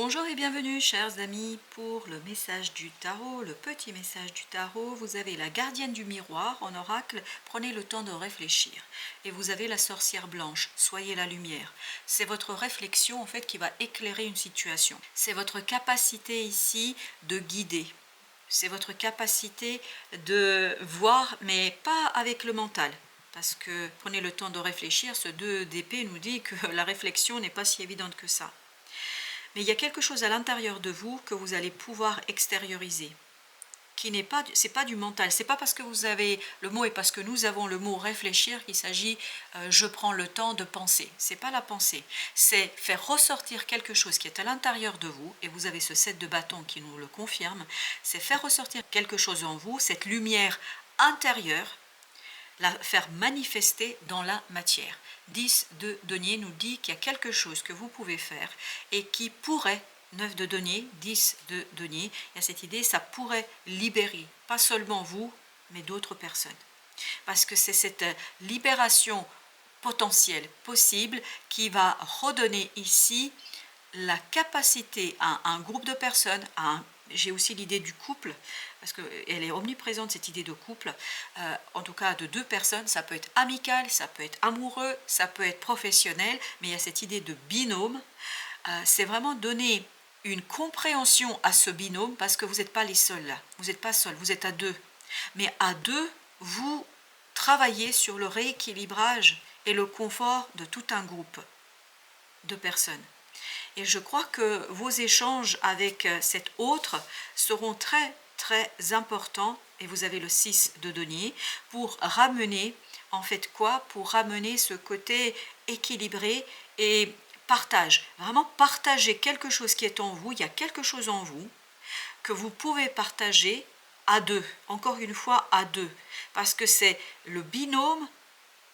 Bonjour et bienvenue chers amis pour le message du tarot, le petit message du tarot. Vous avez la gardienne du miroir en oracle, prenez le temps de réfléchir. Et vous avez la sorcière blanche, soyez la lumière. C'est votre réflexion en fait qui va éclairer une situation. C'est votre capacité ici de guider. C'est votre capacité de voir, mais pas avec le mental. Parce que prenez le temps de réfléchir, ce 2 d'épée nous dit que la réflexion n'est pas si évidente que ça. Mais il y a quelque chose à l'intérieur de vous que vous allez pouvoir extérioriser, qui n'est pas, c'est pas du mental. C'est pas parce que vous avez le mot et parce que nous avons le mot réfléchir qu'il s'agit je prends le temps de penser. C'est pas la pensée, c'est faire ressortir quelque chose qui est à l'intérieur de vous, et vous avez ce 7 de bâton qui nous le confirme. C'est faire ressortir quelque chose en vous, cette lumière intérieure, la faire manifester dans la matière. 10 de denier nous dit qu'il y a quelque chose que vous pouvez faire et qui pourrait, 9 de denier, 10 de denier, il y a cette idée, ça pourrait libérer, pas seulement vous, mais d'autres personnes. Parce que c'est cette libération potentielle, possible, qui va redonner ici la capacité à un groupe de personnes, j'ai aussi l'idée du couple, parce qu'elle est omniprésente cette idée de couple, en tout cas de deux personnes, ça peut être amical, ça peut être amoureux, ça peut être professionnel, mais il y a cette idée de binôme, c'est vraiment donner une compréhension à ce binôme, parce que vous n'êtes pas les seuls là, vous n'êtes pas seuls, vous êtes à deux, mais à deux, vous travaillez sur le rééquilibrage et le confort de tout un groupe de personnes. Et je crois que vos échanges avec cet autre seront très très importants, et vous avez le 6 de denier, pour ramener, en fait quoi? Pour ramener ce côté équilibré et partage. Vraiment partager quelque chose qui est en vous, il y a quelque chose en vous que vous pouvez partager à deux, encore une fois à deux, parce que c'est le binôme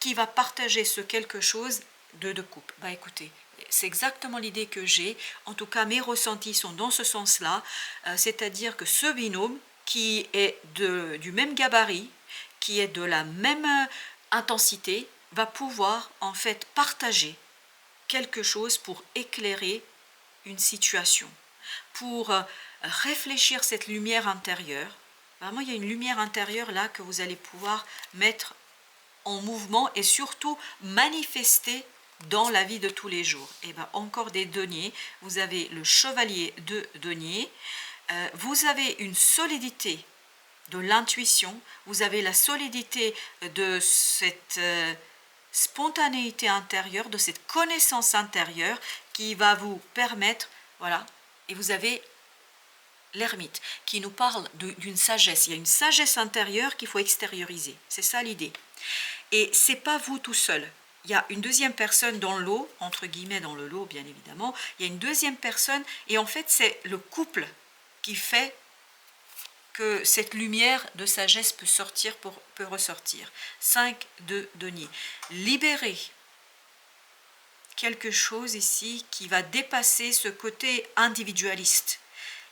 qui va partager ce quelque chose de couple. Bah écoutez, c'est exactement l'idée que j'ai, en tout cas mes ressentis sont dans ce sens-là, c'est-à-dire que ce binôme qui est du même gabarit, qui est de la même intensité, va pouvoir en fait partager quelque chose pour éclairer une situation, pour réfléchir cette lumière intérieure. Vraiment, il y a une lumière intérieure là que vous allez pouvoir mettre en mouvement et surtout manifester dans la vie de tous les jours. Et bien encore des deniers, vous avez le chevalier de denier, vous avez une solidité de l'intuition, vous avez la solidité de cette spontanéité intérieure, de cette connaissance intérieure qui va vous permettre, voilà, et vous avez l'ermite qui nous parle d'une sagesse. Il y a une sagesse intérieure qu'il faut extérioriser, c'est ça l'idée. Et c'est pas vous tout seul. Il y a une deuxième personne dans le lot, entre guillemets dans le lot bien évidemment, il y a une deuxième personne, et en fait c'est le couple qui fait que cette lumière de sagesse peut sortir, peut ressortir. 5 de denier. Libérer quelque chose ici qui va dépasser ce côté individualiste.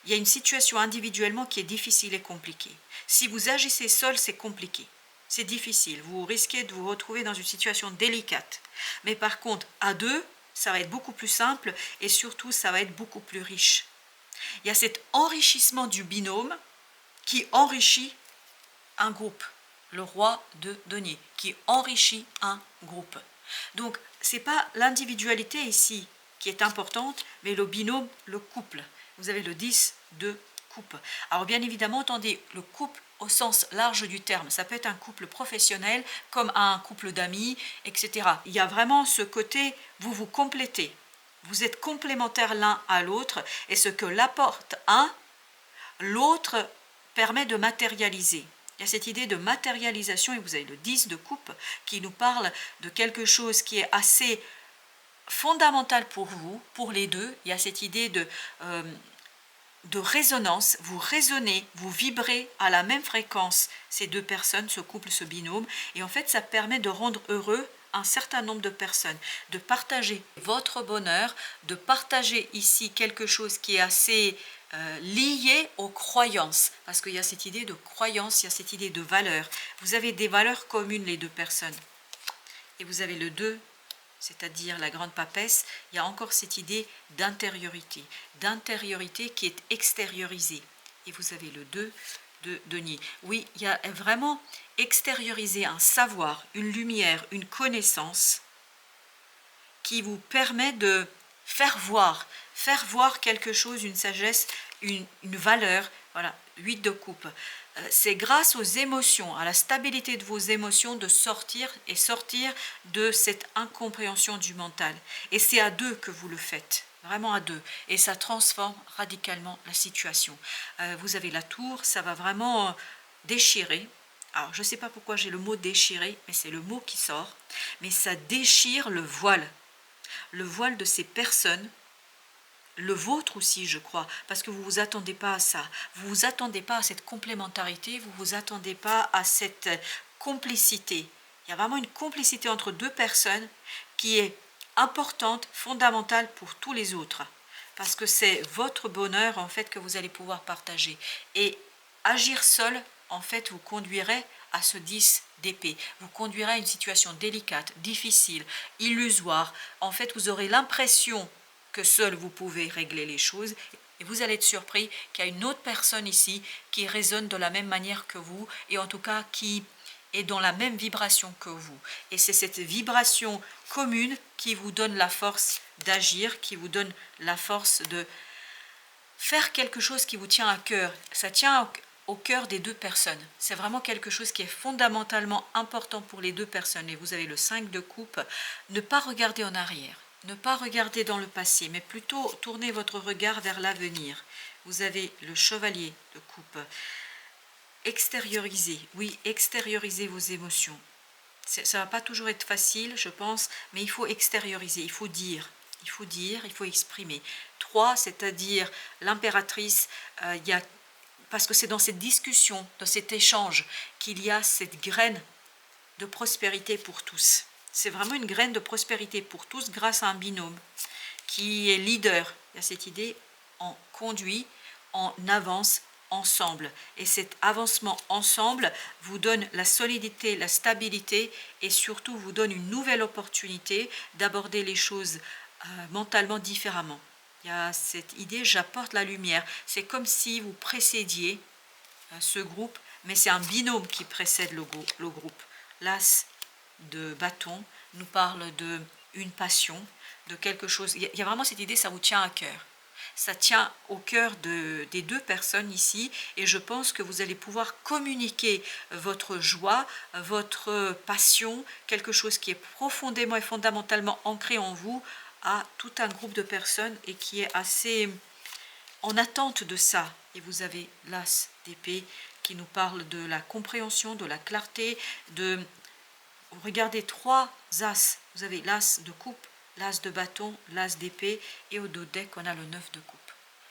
Il y a une situation individuellement qui est difficile et compliquée. Si vous agissez seul, c'est compliqué. C'est difficile, vous risquez de vous retrouver dans une situation délicate. Mais par contre, à deux, ça va être beaucoup plus simple et surtout, ça va être beaucoup plus riche. Il y a cet enrichissement du binôme qui enrichit un groupe. Le roi de denier, qui enrichit un groupe. Donc, ce n'est pas l'individualité ici qui est importante, mais le binôme, le couple. Vous avez le 10 de coupe. Alors bien évidemment, entendez le couple au sens large du terme. Ça peut être un couple professionnel, comme un couple d'amis, etc. Il y a vraiment ce côté, vous vous complétez. Vous êtes complémentaires l'un à l'autre, et ce que l'apporte un, l'autre permet de matérialiser. Il y a cette idée de matérialisation, et vous avez le 10 de coupe qui nous parle de quelque chose qui est assez fondamental pour vous, pour les deux. Il y a cette idée de résonance, vous résonnez, vous vibrez à la même fréquence, ces deux personnes, ce couple, ce binôme, et en fait ça permet de rendre heureux un certain nombre de personnes, de partager votre bonheur, de partager ici quelque chose qui est assez lié aux croyances, parce qu'il y a cette idée de croyance, il y a cette idée de valeur. Vous avez des valeurs communes les deux personnes, et vous avez le 2 c'est-à-dire la grande papesse, il y a encore cette idée d'intériorité qui est extériorisée. Et vous avez le 2 de denier. Oui, il y a vraiment extérioriser un savoir, une lumière, une connaissance qui vous permet de faire voir quelque chose, une sagesse, une valeur. Voilà, 8 de coupe. C'est grâce aux émotions, à la stabilité de vos émotions, de sortir de cette incompréhension du mental. Et c'est à deux que vous le faites, vraiment à deux. Et ça transforme radicalement la situation. Vous avez la tour, ça va vraiment déchirer. Alors, je ne sais pas pourquoi j'ai le mot déchirer, mais c'est le mot qui sort. Mais ça déchire le voile de ces personnes, le vôtre aussi, je crois, parce que vous ne vous attendez pas à ça. Vous ne vous attendez pas à cette complémentarité, vous ne vous attendez pas à cette complicité. Il y a vraiment une complicité entre deux personnes qui est importante, fondamentale pour tous les autres, parce que c'est votre bonheur, en fait, que vous allez pouvoir partager. Et agir seul, en fait, vous conduirait à ce 10 d'épée. Vous conduirez à une situation délicate, difficile, illusoire. En fait, vous aurez l'impression que seul vous pouvez régler les choses. Et vous allez être surpris qu'il y a une autre personne ici qui résonne de la même manière que vous, et en tout cas qui est dans la même vibration que vous. Et c'est cette vibration commune qui vous donne la force d'agir, qui vous donne la force de faire quelque chose qui vous tient à cœur. Ça tient au cœur des deux personnes. C'est vraiment quelque chose qui est fondamentalement important pour les deux personnes. Et vous avez le 5 de coupe. Ne pas regarder en arrière, ne pas regarder dans le passé, mais plutôt tourner votre regard vers l'avenir. Vous avez le chevalier de coupe. Extérioriser, oui, extérioriser vos émotions. Ça ne va pas toujours être facile, je pense, mais il faut extérioriser, il faut dire, il faut exprimer. 3, c'est-à-dire l'impératrice, parce que c'est dans cette discussion, dans cet échange, qu'il y a cette graine de prospérité pour tous. C'est vraiment une graine de prospérité pour tous grâce à un binôme qui est leader. Il y a cette idée, on conduit, on avance ensemble. Et cet avancement ensemble vous donne la solidité, la stabilité et surtout vous donne une nouvelle opportunité d'aborder les choses mentalement différemment. Il y a cette idée, j'apporte la lumière. C'est comme si vous précédiez ce groupe, mais c'est un binôme qui précède le groupe. L'as de bâton nous parle de une passion, de quelque chose. Il y a vraiment cette idée, ça vous tient à cœur. Ça tient au cœur des deux personnes ici, et je pense que vous allez pouvoir communiquer votre joie, votre passion, quelque chose qui est profondément et fondamentalement ancré en vous, à tout un groupe de personnes et qui est assez en attente de ça. Et vous avez l'as d'épée qui nous parle de la compréhension, de la clarté, de... Regardez 3 as, vous avez l'as de coupe, l'as de bâton, l'as d'épée, et au dos deck on a le 9 de coupe.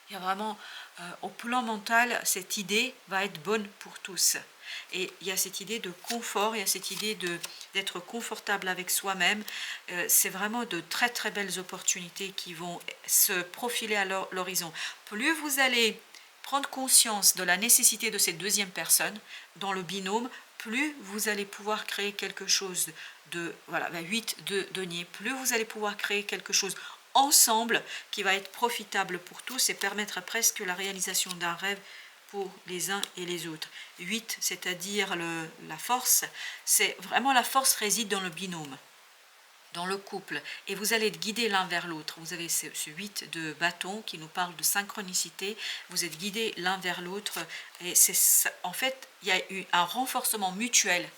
Il y a vraiment, au plan mental, cette idée va être bonne pour tous. Et il y a cette idée de confort, il y a cette idée d'être confortable avec soi-même. C'est vraiment de très très belles opportunités qui vont se profiler à l'horizon. Plus vous allez prendre conscience de la nécessité de cette deuxième personne dans le binôme, plus vous allez pouvoir créer quelque chose de, voilà, 8 de denier, plus vous allez pouvoir créer quelque chose ensemble qui va être profitable pour tous et permettre presque la réalisation d'un rêve pour les uns et les autres. 8, c'est-à-dire la force, c'est vraiment la force réside dans le binôme, dans le couple, et vous allez être guidés l'un vers l'autre. Vous avez ce 8 de bâton qui nous parle de synchronicité, vous êtes guidés l'un vers l'autre, et en fait, il y a eu un renforcement mutuel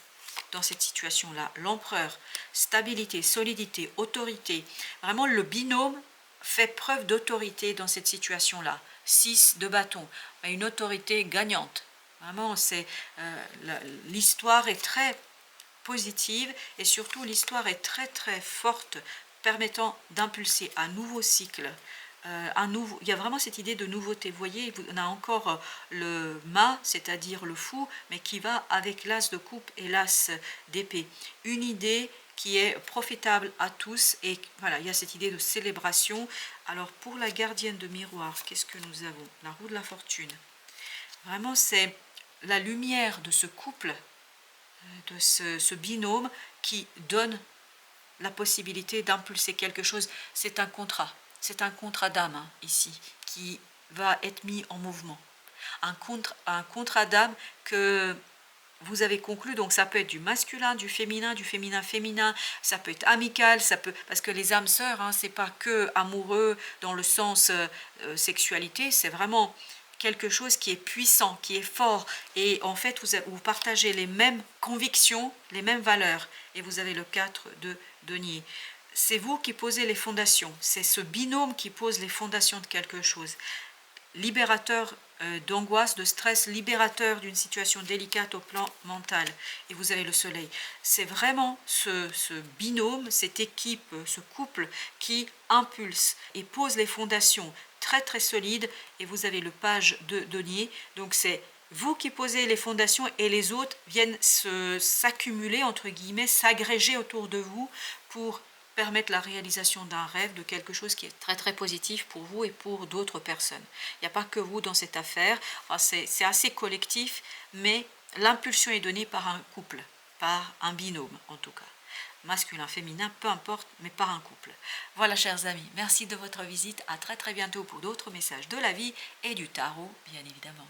dans cette situation-là. L'empereur, stabilité, solidité, autorité, vraiment le binôme fait preuve d'autorité dans cette situation-là. 6 de bâton, une autorité gagnante. Vraiment, l'histoire est très positive et surtout l'histoire est très très forte, permettant d'impulser un nouveau cycle. Il y a vraiment cette idée de nouveauté. Vous voyez, on a encore le mât, c'est-à-dire le fou, mais qui va avec l'as de coupe et l'as d'épée. Une idée qui est profitable à tous, et voilà, il y a cette idée de célébration. Alors pour la gardienne de miroir, qu'est-ce que nous avons? La roue de la fortune. Vraiment, c'est la lumière de ce couple, de ce binôme qui donne la possibilité d'impulser quelque chose. C'est un contrat d'âme hein, ici, qui va être mis en mouvement. Un contrat d'âme que vous avez conclu, donc ça peut être du masculin, du féminin, féminin, ça peut être amical, ça peut, parce que les âmes sœurs, hein, c'est pas que amoureux dans le sens sexualité, c'est vraiment quelque chose qui est puissant, qui est fort, et en fait vous partagez les mêmes convictions, les mêmes valeurs, et vous avez le 4 de denier. C'est vous qui posez les fondations, c'est ce binôme qui pose les fondations de quelque chose. Libérateur d'angoisse, de stress, libérateur d'une situation délicate au plan mental. Et vous avez le soleil. C'est vraiment ce binôme, cette équipe, ce couple qui impulse et pose les fondations très très solides. Et vous avez le page de denier. Donc c'est vous qui posez les fondations et les autres viennent s'accumuler, entre guillemets, s'agréger autour de vous pour permettre la réalisation d'un rêve, de quelque chose qui est très très positif pour vous et pour d'autres personnes. Il n'y a pas que vous dans cette affaire, c'est assez collectif, mais l'impulsion est donnée par un couple, par un binôme en tout cas. Masculin, féminin, peu importe, mais par un couple. Voilà chers amis, merci de votre visite, à très très bientôt pour d'autres messages de la vie et du tarot bien évidemment.